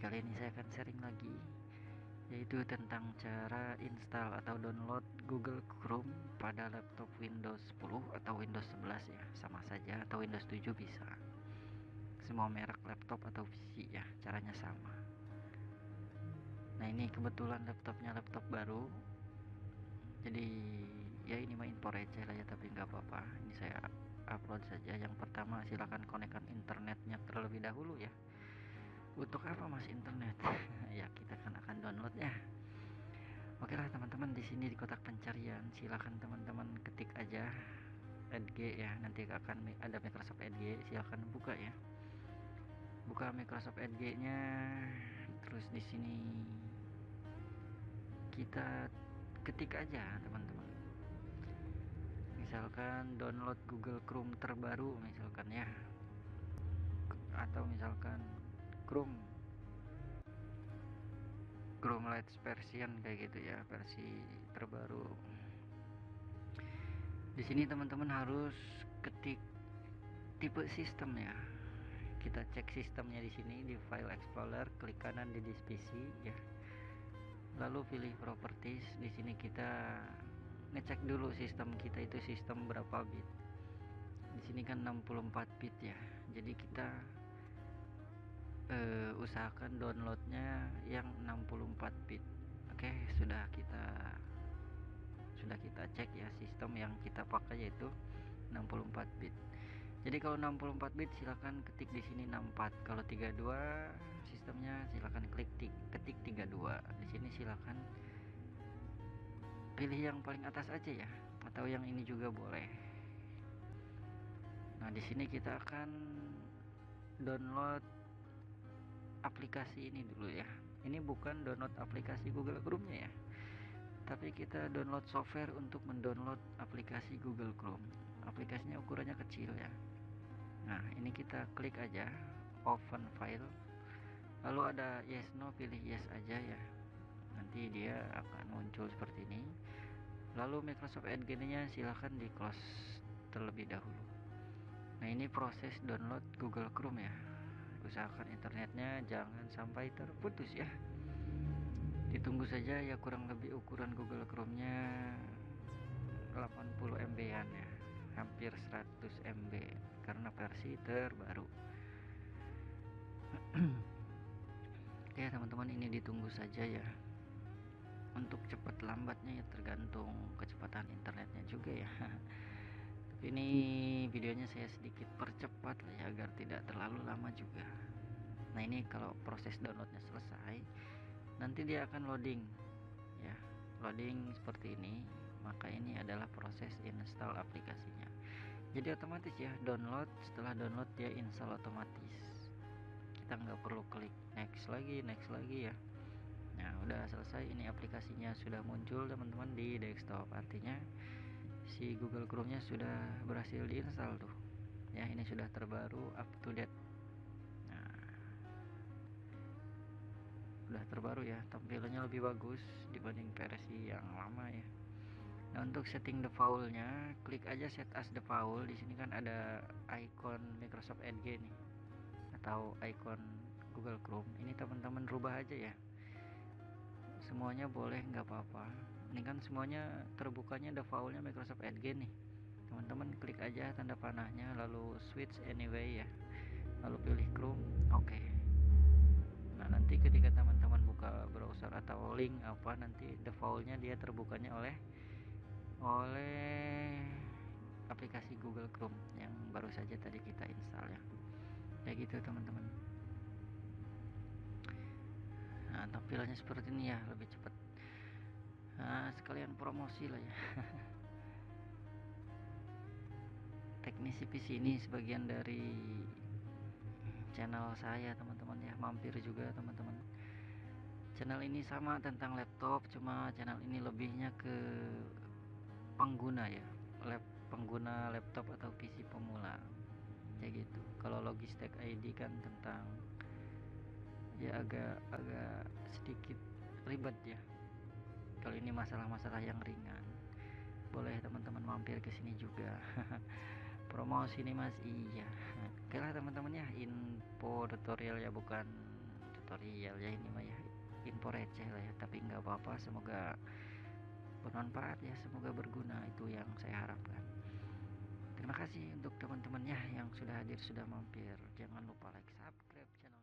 kali ini saya akan sharing lagi, yaitu tentang cara install atau download Google Chrome pada laptop Windows 10 atau Windows 11 ya, sama saja, atau Windows 7 bisa. Semua merek laptop atau PC ya, caranya sama. Nah, ini kebetulan laptopnya laptop baru, jadi ya ini mah impor receh lah ya, tapi nggak apa-apa. Ini saya upload saja. Yang pertama, silakan konekkan internetnya terlebih dahulu ya. Untuk apa mas internet? Ya kita akan download ya. Oke lah teman-teman, di sini di kotak pencarian silakan teman-teman ketik aja Edge ya, nanti akan ada Microsoft Edge, silakan buka ya. Buka Microsoft Edge-nya, terus di sini kita ketik aja teman-teman. Misalkan download Google Chrome terbaru misalkan ya, atau misalkan Chrome Lite version kayak gitu ya, versi terbaru. Di sini teman-teman harus ketik tipe sistem ya. Kita cek sistemnya di sini di File Explorer, klik kanan di This PC ya. Lalu pilih Properties. Di sini kita ngecek dulu sistem kita itu sistem berapa bit. Di sini kan 64 bit ya. Jadi kita usahakan downloadnya yang 64 bit. Oke, sudah kita cek ya, sistem yang kita pakai yaitu 64 bit. Jadi kalau 64 bit silakan ketik di sini 64. Kalau 32 sistemnya silakan ketik 32. Di sini silakan pilih yang paling atas aja ya, atau yang ini juga boleh. Nah, di sini kita akan download aplikasi ini dulu ya. Ini bukan download aplikasi Google Chrome-nya ya, tapi kita download software untuk mendownload aplikasi Google Chrome. Aplikasinya ukurannya kecil ya. Nah, ini kita klik aja open file, lalu ada yes no, pilih yes aja ya, nanti dia akan muncul seperti ini. Lalu Microsoft Edge nya silahkan di close terlebih dahulu. Nah, ini proses download Google Chrome ya, usahakan internetnya jangan sampai terputus ya, ditunggu saja ya. Kurang lebih ukuran Google Chrome nya 80 MB-an ya, hampir 100 MB karena versi terbaru. Oke teman-teman, ini ditunggu saja ya. Untuk cepat lambatnya ya tergantung kecepatan internetnya juga ya. Tapi ini videonya saya sedikit percepat lah ya, agar tidak terlalu lama juga. Nah, ini kalau proses downloadnya selesai, nanti dia akan loading ya, loading seperti ini. Maka ini adalah proses install aplikasinya. Jadi otomatis ya download, setelah download dia install otomatis, kita nggak perlu klik next lagi ya. Nah, udah selesai, ini aplikasinya sudah muncul teman-teman di desktop, artinya si Google Chrome nya sudah berhasil diinstal tuh ya. Ini sudah terbaru, up to date. Nah, udah terbaru ya, tampilannya lebih bagus dibanding versi yang lama ya. Nah, untuk setting default-nya, klik aja set as default. Di sini kan ada icon Microsoft Edge nih, atau icon Google Chrome. Ini teman-teman rubah aja ya. Semuanya boleh, nggak apa-apa. Ini kan semuanya terbukanya defaultnya Microsoft Edge nih. Teman-teman klik aja tanda panahnya, lalu switch anyway ya, lalu pilih Chrome. Oke. Nah, nanti ketika teman-teman buka browser atau link apa, nanti defaultnya dia terbukanya oleh aplikasi Google Chrome yang baru saja tadi kita install ya. Kayak gitu teman-teman. Nah, tampilannya seperti ini ya, lebih cepat. Nah, sekalian promosi lah ya. Teknisi PC ini sebagian dari channel saya teman-teman ya, mampir juga teman-teman. Channel ini sama tentang laptop, cuma channel ini lebihnya ke pengguna ya, pengguna laptop atau PC pemula kayak gitu. Kalau Logitech ID kan tentang ya agak sedikit ribet ya. Kalau ini masalah-masalah yang ringan, boleh teman-teman mampir ke sini juga. Promosi nih mas, iya. Oke lah teman-teman ya, info tutorial ya, bukan tutorial ya, ini mah ya info receh lah ya, tapi nggak apa-apa, semoga bermanfaat ya, semoga berguna, itu yang saya harapkan. Terima kasih untuk teman-temannya yang sudah hadir, sudah mampir. Jangan lupa like, subscribe channel